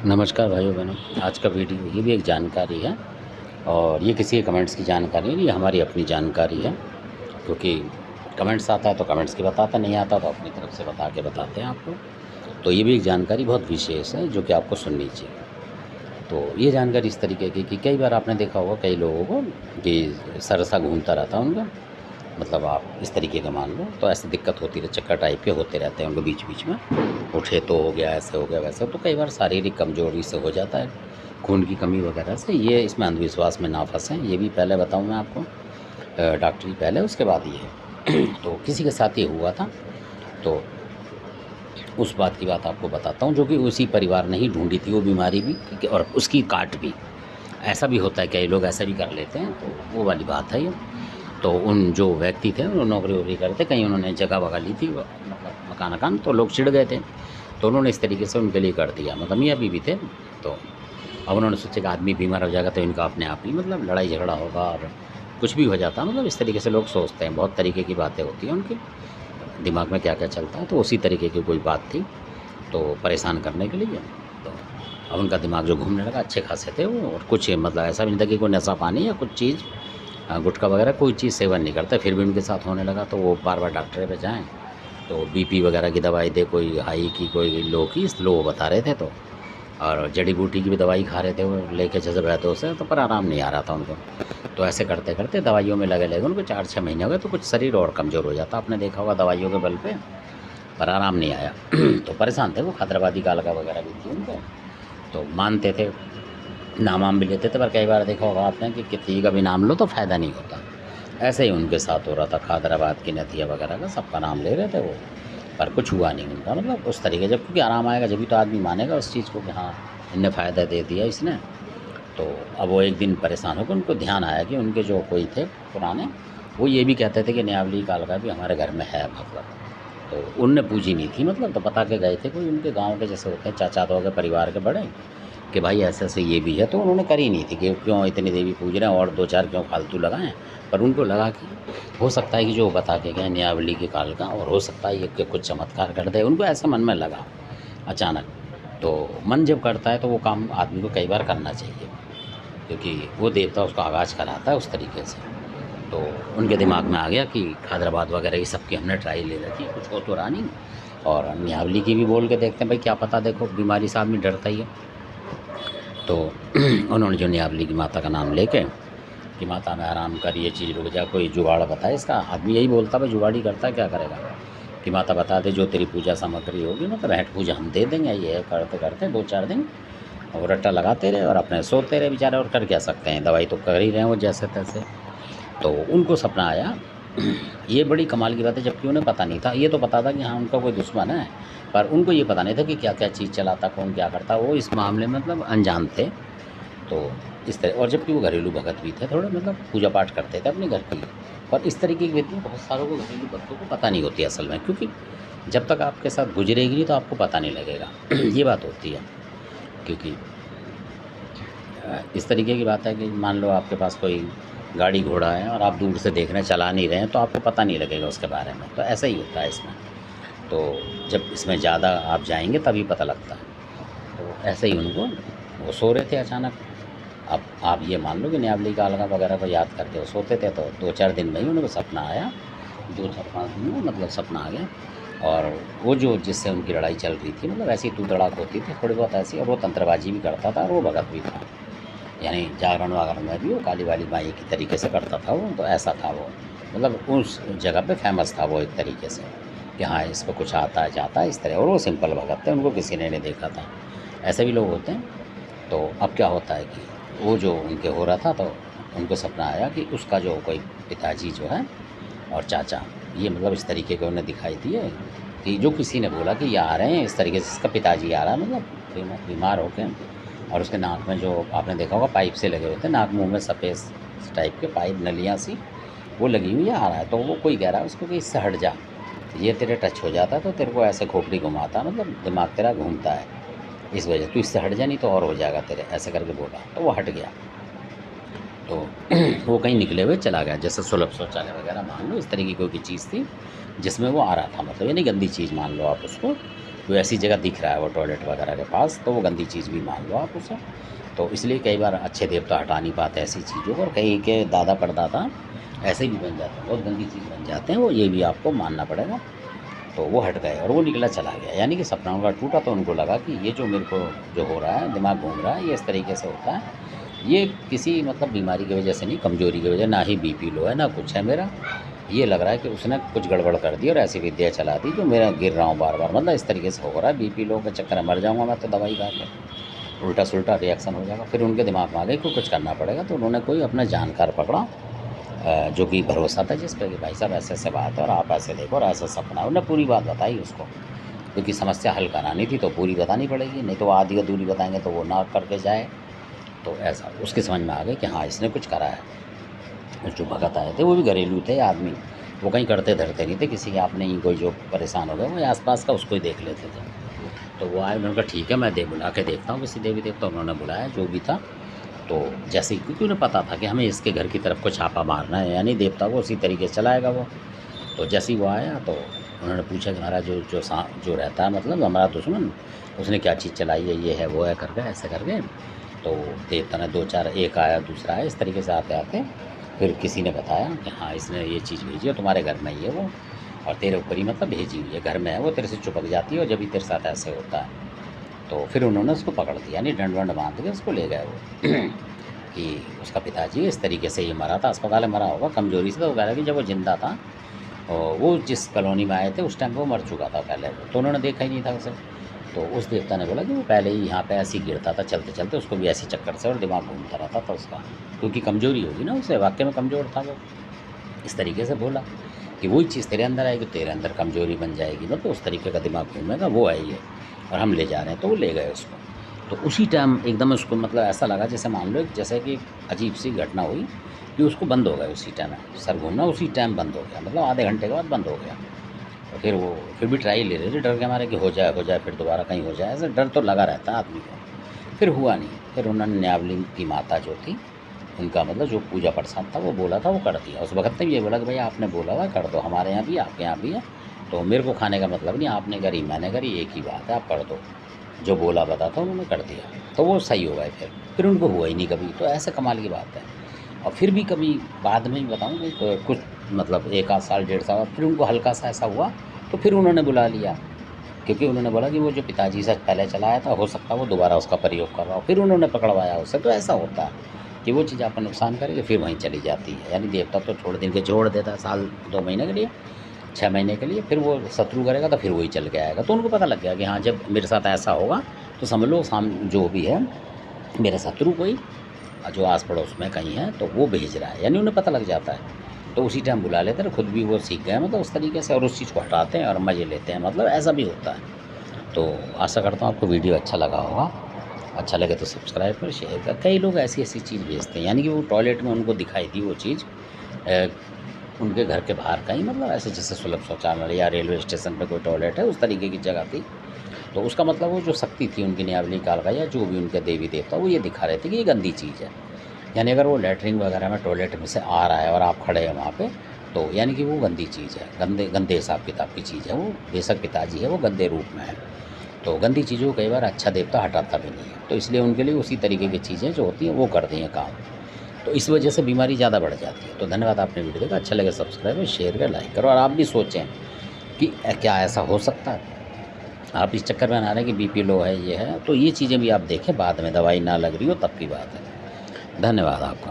नमस्कार भाइयों बहनों। आज का वीडियो ये भी एक जानकारी है और ये किसी के कमेंट्स की जानकारी नहीं, ये हमारी अपनी जानकारी है। क्योंकि कमेंट्स आता है तो कमेंट्स की बताते, नहीं आता तो अपनी तरफ से बता के बताते हैं आपको। तो ये भी एक जानकारी बहुत विशेष है जो कि आपको सुननी चाहिए। तो ये जानकारी इस तरीके की कि कई बार आपने देखा होगा कई लोगों को कि सरसा घूमता रहता है उनका, मतलब आप इस तरीके का मान लो, तो ऐसी दिक्कत होती रहे, चक्कर टाइप के होते रहते हैं उनको बीच बीच में, उठे तो हो गया, ऐसे हो गया, वैसे। तो कई बार शारीरिक कमजोरी से हो जाता है, खून की कमी वगैरह से। ये इसमें अंधविश्वास में ना फंसें, ये भी पहले बताऊँ मैं आपको, डॉक्टरी पहले उसके बाद ये तो किसी के साथ ये हुआ था, तो उस बात की बात आपको बताता हूँ, जो कि उसी परिवार ने ही ढूंढी थी वो बीमारी भी और उसकी काट भी। ऐसा भी होता है, कई लोग ऐसा भी कर लेते हैं, तो वो वाली बात है ये। तो उन जो व्यक्ति थे वो नौकरी वोकरी करते, कहीं उन्होंने जगह वगह ली थी, मतलब मकान, तो लोग चिढ़ गए थे, तो उन्होंने इस तरीके से उनके लिए कर दिया, मतलब मियाँ बीवी थे। तो अब उन्होंने सोचा कि आदमी बीमार हो जाएगा तो इनका अपने आप ही मतलब लड़ाई झगड़ा होगा और कुछ भी हो जाता, मतलब इस तरीके से लोग सोचते हैं, बहुत तरीके की बातें होती हैं उनके दिमाग में, क्या क्या चलता है। तो उसी तरीके की कोई बात थी, तो परेशान करने के लिए। तो अब उनका दिमाग जो घूमने लगा, अच्छे खासे थे वो, और कुछ मतलब ऐसा भी नहीं था कि कोई नशा पानी या कुछ चीज़, गुटखा वगैरह कोई चीज़ सेवन नहीं करता, फिर भी उनके साथ होने लगा। तो वो बार बार डॉक्टर पे जाएँ तो बीपी वगैरह की दवाई दे, कोई हाई की कोई लो की, लो बता रहे थे। तो और जड़ी बूटी की भी दवाई खा रहे थे वो लेके जज़बातों से, तो पर आराम नहीं आ रहा था उनको। तो ऐसे करते करते दवाइयों में लगे उनको 4-6 महीने हो गए, तो कुछ शरीर और कमज़ोर हो जाता, आपने देखा होगा दवाइयों के बल पे, पर आराम नहीं आया। तो परेशान थे वो, हैदराबादी कालका वगैरह भी थी उनको, तो मानते थे, नाम वाम भी लेते थे, पर कई बार देखा होगा आपने कि किसी का भी नाम लो तो फ़ायदा नहीं होता। ऐसे ही उनके साथ हो रहा था, हैदराबाद की नथिया वगैरह का सबका नाम ले रहे थे वो, पर कुछ हुआ नहीं उनका, मतलब उस तरीके। जब क्योंकि आराम आएगा जब भी तो आदमी मानेगा उस चीज़ को कि हाँ इनने फ़ायदा दे दिया इसने। तो अब वो एक दिन परेशान होकर उनको ध्यान आया कि उनके जो कोई थे पुराने, वो ये भी कहते थे कि न्यावली कालका भी हमारे घर में है, मतलब। तो उनने पूछी नहीं थी, मतलब तो बता के गए थे, कोई उनके गांव के जैसे होते हैं चाचा तो हो गए परिवार के बड़े, कि भाई ऐसे ऐसे ये भी है। तो उन्होंने करी नहीं थी कि क्यों इतनी देवी पूज रहे हैं और 2-4 क्यों फालतू लगाएं। पर उनको लगा कि हो सकता है कि जो बता के गए न्यावली के काल का, और हो सकता है ये कि कुछ चमत्कार कर दे, उनको ऐसा मन में लगा अचानक। तो मन जब करता है तो वो काम आदमी को कई बार करना चाहिए, क्योंकि वो देवता उसका आगाज़ कराता है उस तरीके से। तो उनके दिमाग में आ गया कि हैदराबाद वगैरह ये सब की हमने ट्राई ले रखी, कुछ हो तो रहा नहीं, और न्यावली की भी बोल के देखते हैं, भाई क्या पता, देखो बीमारी से आदमी डरता ही है। तो उन्होंने जो न्यावली की माता का नाम लेके कि माता में आराम कर, ये चीज़ रुक जा, कोई जुगाड़ बताए इसका। आदमी यही बोलता, भाई जुगाड़ ही करता है, क्या करेगा, कि माता बता दे जो तेरी पूजा सामग्री होगी, मतलब हैट पूजा हम दे देंगे। ये करते करते 2-4 दिन और रट्टा लगाते रहे और अपने सोते रहे बेचारे, और कर क्या सकते हैं, दवाई तो कर ही रहे हैं वो जैसे तैसे। तो उनको सपना आया। ये बड़ी कमाल की बात है, जबकि उन्हें पता नहीं था, ये तो पता था कि हाँ उनका कोई दुश्मन है, पर उनको ये पता नहीं था कि क्या क्या चीज़ चलाता, कौन क्या करता, वो इस मामले में मतलब अनजान थे। तो इस तरह, और जबकि वो घरेलू भगत भी थे थोड़े, मतलब पूजा पाठ करते थे अपने घर की। पर इस तरीके की व्यक्ति बहुत सारों को, घरेलू भक्तों को पता नहीं होती असल में, क्योंकि जब तक आपके साथ गुजरेगी नहीं तो आपको पता नहीं लगेगा। ये बात होती है, क्योंकि इस तरीके की बात है कि मान लो आपके पास कोई गाड़ी घोड़ा है और आप दूर से देख रहे हैं, चला नहीं रहे हैं, तो आपको पता नहीं लगेगा उसके बारे में। तो ऐसा ही होता है इसमें, तो जब इसमें ज़्यादा आप जाएंगे तभी पता लगता है। तो ऐसे ही उनको, वो सो रहे थे अचानक। अब आप ये मान लो कि न्यावली कालका वगैरह को याद करके वो सोते थे, तो 2-4 दिन में ही उनको सपना आया, 2-4-5 दिन में मतलब सपना आ गया। और वो जो जिससे उनकी लड़ाई चल रही थी, मतलब ऐसी तू तड़ाक होती थी थोड़ी बहुत ऐसी, और वो तंत्रबाजी भी करता था और वो भगत भी था, यानी जागरण वागरण में भी वो काली वाली माई की तरीके से करता था वो। तो ऐसा था वो, मतलब उस जगह पे फेमस था वो एक तरीके से, कि हाँ इस पर कुछ आता है जाता है इस तरह। और वो सिंपल भगत थे, उनको किसी ने नहीं देखा था। ऐसे भी लोग होते हैं। तो अब क्या होता है कि वो जो उनके हो रहा था, तो उनको सपना आया कि उसका जो कोई पिताजी जो है और चाचा, ये मतलब इस तरीके के उन्हें दिखाई दिए कि जो किसी ने बोला कि ये आ रहे हैं इस तरीके से, इसका पिताजी आ रहा है, मतलब बीमार होकर, और उसके नाक में जो आपने देखा होगा पाइप से लगे होते हैं, नाक मुंह में सफ़ेद टाइप के पाइप, नलियाँ सी वो लगी हुई आ रहा है। तो वो कोई कह रहा है उसको कि इससे हट जा, ये तेरे टच हो जाता है तो तेरे को ऐसे खोपड़ी घुमाता, मतलब दिमाग तेरा घूमता है, इस वजह तू इससे हट जा, नहीं तो और हो जाएगा तेरे, ऐसे करके बोला। तो वो हट गया। तो वो कहीं निकले हुए चला गया, जैसे सुलभ शौचालय वगैरह मान लो, इस तरीके की कोई चीज़ थी जिसमें वो आ रहा था, मतलब यानी गंदी चीज़ मान लो आप उसको। कोई ऐसी जगह दिख रहा है वो टॉयलेट वगैरह के पास, तो वो गंदी चीज़ भी मान लो आप उसे। तो इसलिए कई बार अच्छे देवता हटा नहीं पाते ऐसी चीज़ों को, और कई के दादा परदादा ऐसे भी बन जाते हैं, बहुत गंदी चीज़ बन जाते हैं वो, ये भी आपको मानना पड़ेगा। तो वो हट गए और वो निकला चला गया, यानी कि सपना उनका टूटा। तो उनको लगा कि ये जो मेरे को जो हो रहा है, दिमाग घूम रहा है, ये इस तरीके से होता है, ये किसी मतलब बीमारी की वजह से नहीं, कमज़ोरी की वजह, ना ही बीपी लो है ना कुछ है मेरा, ये लग रहा है कि उसने कुछ गड़बड़ कर दी और ऐसी विद्या चला दी जो मेरा गिर रहा हूँ बार बार, मतलब इस तरीके से हो रहा है, बीपी लो के चक्कर में मर जाऊँगा मैं तो दवाई खा के, उल्टा सुल्टा रिएक्शन हो जाएगा। फिर उनके दिमाग में आ गई कि कुछ करना पड़ेगा, तो उन्होंने कोई अपना जानकार पकड़ा जो कि भरोसा था जिस पर कि भाई साहब ऐसे ऐसे बात है और आप ऐसे देखो और ऐसा सपना है। उन्होंने पूरी बात बताई उसको, क्योंकि समस्या हल करानी थी तो पूरी बतानी पड़ेगी, नहीं तो आधी अधूरी बताएंगे तो वो ना करके जाए। तो ऐसा उसके समझ में आ गई कि हाँ इसने कुछ करा है। जो भगत आए थे वो भी घरेलू थे आदमी, वो कहीं करते धरते नहीं थे किसी के, आपने ही कोई जो परेशान हो गया वो आसपास का उसको ही देख लेते थे। तो वो आए, उन्होंने कहा ठीक है मैं बुला के देखता हूँ किसी देवी देवता। उन्होंने बुलाया जो भी था, तो जैसे ही, क्योंकि उन्हें पता था कि हमें इसके घर की तरफ को छापा मारना है, यानी देवता को उसी तरीके से चलाएगा वो। तो जैसे ही वो आया तो उन्होंने पूछा कि हमारा जो रहता है मतलब हमारा दुश्मन, उसने क्या चीज़ चलाई है, ये है वो है करके ऐसे करके। तो देवता ने 2-4, एक आया दूसरा आया, इस तरीके से आते आते फिर किसी ने बताया कि हाँ इसने ये चीज़ भेजी है, तुम्हारे घर में ही है वो, और तेरे ऊपर ही मतलब भेजी हुई है, घर में है वो, तेरे से चिपक जाती है और जब भी तेरे साथ ऐसे होता है। तो फिर उन्होंने उसको पकड़ लिया, यानी डंड वंड बांध के उसको ले गए वो कि उसका पिताजी इस तरीके से ये मरा था, अस्पताल में मरा होगा कमज़ोरी से। तो वो कह रहा कि जब वो ज़िंदा था और वो जिस कॉलोनी में आए थे उस टाइम वो मर चुका था पहले वो, तो उन्होंने देखा ही नहीं था उसे। तो उस देवता ने बोला कि वो पहले ही यहाँ पे ऐसे ही गिरता था चलते चलते, उसको भी ऐसे चक्कर से और दिमाग घूमता रहता था उसका, क्योंकि कमज़ोरी होगी ना उसे, वाकई में कमज़ोर था वो। इस तरीके से बोला कि वही चीज़ तेरे अंदर आएगी, तेरे अंदर कमज़ोरी बन जाएगी, मतलब उस तरीके का दिमाग घूमेगा, वो है ये, और हम ले जा रहे हैं। तो वो ले गए उसको। तो उसी टाइम एकदम उसको मतलब ऐसा लगा जैसे मान लो जैसे कि अजीब सी घटना हुई कि उसको बंद हो गया उसी टाइम, सर घूमना उसी टाइम बंद हो गया, मतलब आधे घंटे के बाद बंद हो गया। तो फिर वो फिर भी ट्राई ले रहे थे डर के मारे कि हो जाए फिर दोबारा कहीं हो जाए, ऐसा डर तो लगा रहता है आदमी को। फिर हुआ नहीं, फिर उन्होंने न्यावली की माता जो थी उनका मतलब जो पूजा प्रसाद था वो बोला था वो कर दिया। उस वक्त ने भी ये बोला कि भाई आपने बोला हुआ कर दो, हमारे यहाँ भी आपके यहाँ भी है, तो मेरे को खाने का मतलब नहीं, आपने करी मैंने करी एक ही बात है, आप कर दो। जो बोला बता था उन्होंने कर दिया, तो वो सही हो गए। फिर उनको हुआ ही नहीं कभी, तो ऐसे कमाल की बात है। और फिर भी कभी बाद में बताऊँ कि कुछ मतलब 1 आध साल 1.5 साल फिर उनको हल्का सा ऐसा हुआ, तो फिर उन्होंने बुला लिया, क्योंकि उन्होंने बोला कि वो जो पिताजी से पहले चलाया था हो सकता है वो दोबारा उसका प्रयोग कर रहा हो, फिर उन्होंने पकड़वाया उसे। तो ऐसा होता है कि वो चीज़ आपका नुकसान करेगी फिर वहीं चली जाती है, यानी देवता तो छोड़ दिन के जोड़ देता है, साल 2 महीने के लिए 6 महीने के लिए, फिर वो शत्रु करेगा तो फिर वही चल के आएगा। तो उनको पता लग गया कि हाँ जब मेरे साथ ऐसा होगा तो समझ लो जो भी है मेरा शत्रु कोई जो आस पड़ोस में कहीं है तो वो भेज रहा है, यानी उन्हें पता लग जाता है। तो उसी टाइम बुला लेते हैं, खुद भी वो सीख गए मतलब उस तरीके से, और उस चीज़ को हटाते हैं और मज़े लेते हैं, मतलब ऐसा भी होता है। तो आशा करता हूँ आपको वीडियो अच्छा लगा होगा, अच्छा लगे तो सब्सक्राइब कर, शेयर कर। कई लोग ऐसी ऐसी चीज़ भेजते हैं, यानी कि वो टॉयलेट में उनको दिखाई दी वो चीज़ उनके घर के बाहर कहीं, मतलब ऐसे जैसे सुलभ शौचालय या रेलवे स्टेशन पे कोई टॉयलेट है उस तरीके की जगह थी। तो उसका मतलब वो जो शक्ति थी उनकी न्यावली काल का या जो भी उनके देवी देवता वो ये दिखा रहे थे कि ये गंदी चीज़ है। यानी अगर वो लैटरिन वगैरह में टॉयलेट में से आ रहा है और आप खड़े हैं वहाँ पे, तो यानी कि वो गंदी चीज़ है, गंदे हिसाब किताब की चीज़ है वो। बेशक पिताजी है वो गंदे रूप में है, तो गंदी चीज़ों को कई बार अच्छा देवता हटाता भी नहीं है, तो इसलिए उनके लिए उसी तरीके की चीज़ें जो होती हैं वो करती हैं काम। तो इस वजह से बीमारी ज़्यादा बढ़ जाती है। तो धन्यवाद, आपने वीडियो देखा, अच्छा लगे सब्सक्राइब शेयर कर लाइक करो, और आप भी सोचें कि क्या ऐसा हो सकता है। आप इस चक्कर में ना रहे कि बीपी लो है ये है, तो ये चीज़ें भी आप देखें बाद में, दवाई ना लग रही हो तब की बात है। धन्यवाद आपका।